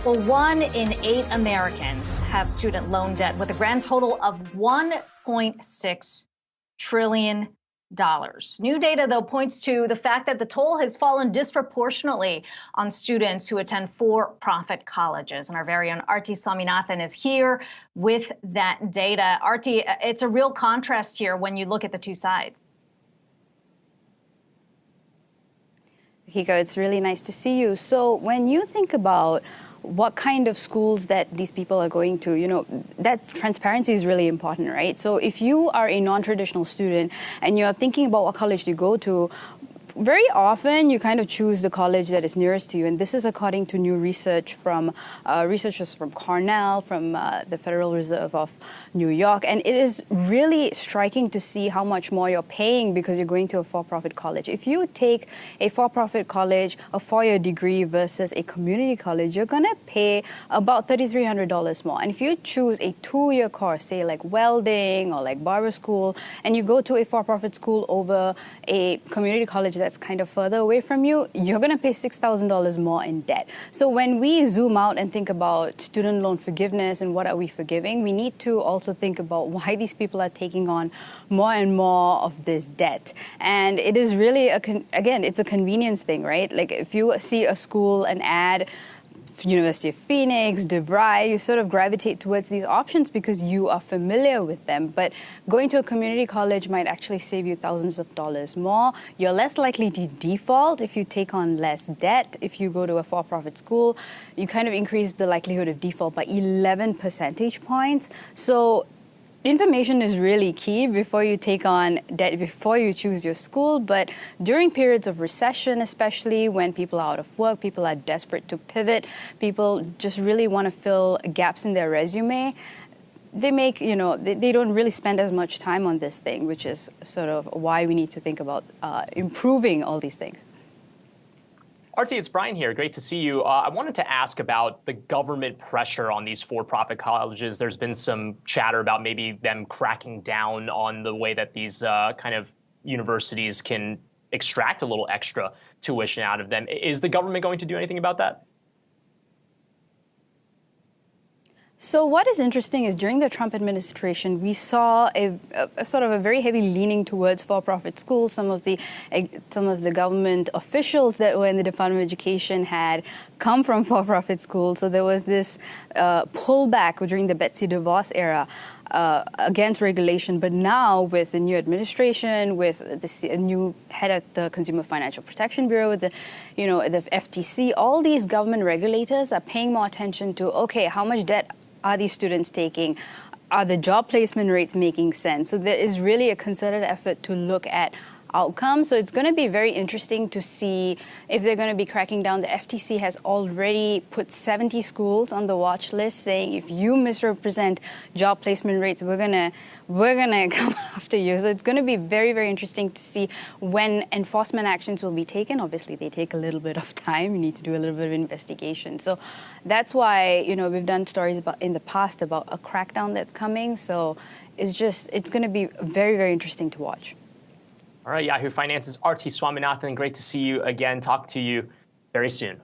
Well, 1 in 8 Americans have student loan debt with a grand total of $1.6 trillion. New data, though, points to the fact that the toll has fallen disproportionately on students who attend for-profit colleges. And our very own Aarthi Swaminathan is here with that data. Aarthi, it's a real contrast here when you look at the two sides. Hiko, it's really nice to see you. So when you think about what kind of schools that these people are going to, you know, that transparency is really important, right? So if you are a non-traditional student and you're thinking about what college to go to, very often you kind of choose the college that is nearest to you. And this is according to new research from researchers from Cornell, from the Federal Reserve of New York. And it is really striking to see how much more you're paying because you're going to a for-profit college. If you take a for-profit college, a 4-year degree versus a community college, you're going to pay about $3,300 more. And if you choose a 2-year course, say like welding or like barber school, and you go to a for-profit school over a community college that's kind of further away from you, you're going to pay $6,000 more in debt. So when we zoom out and think about student loan forgiveness and what are we forgiving, we need to also think about why these people are taking on more and more of this debt. And it is really, again, it's a convenience thing, right? Like if you see a school, an ad, University of Phoenix, DeVry, you sort of gravitate towards these options because you are familiar with them. But going to a community college might actually save you thousands of dollars more. You're less likely to default if you take on less debt. If you go to a for-profit school, you kind of increase the likelihood of default by 11 percentage points. So information is really key before you take on debt, before you choose your school. But during periods of recession, especially when people are out of work, people are desperate to pivot, people just really want to fill gaps in their resume, they make, you know, they don't really spend as much time on this thing, which is sort of why we need to think about improving all these things. Aarthi, it's Brian here. Great to see you. I wanted to ask about the government pressure on these for-profit colleges. There's been some chatter about maybe them cracking down on the way that these kind of universities can extract a little extra tuition out of them. Is the government going to do anything about that? So what is interesting is during the Trump administration, we saw a sort of a very heavy leaning towards for-profit schools. Some of the government officials that were in the Department of Education had come from for-profit schools. So there was this pullback during the Betsy DeVos era against regulation. But now with the new administration, with the new head of the Consumer Financial Protection Bureau, with the FTC, all these government regulators are paying more attention to, okay, how much debt are these students taking? Are the job placement rates making sense? So there is really a concerted effort to look at outcomes. So it's going to be very interesting to see if they're going to be cracking down. The FTC has already put 70 schools on the watch list saying if you misrepresent job placement rates, we're gonna come after you. So it's going to be very, very interesting to see when enforcement actions will be taken. Obviously, they take a little bit of time. You need to do a little bit of investigation. So that's why, you know, we've done stories about in the past about a crackdown that's coming. So it's going to be very, very interesting to watch. All right, Yahoo Finance's Aarthi Swaminathan, great to see you again. Talk to you very soon.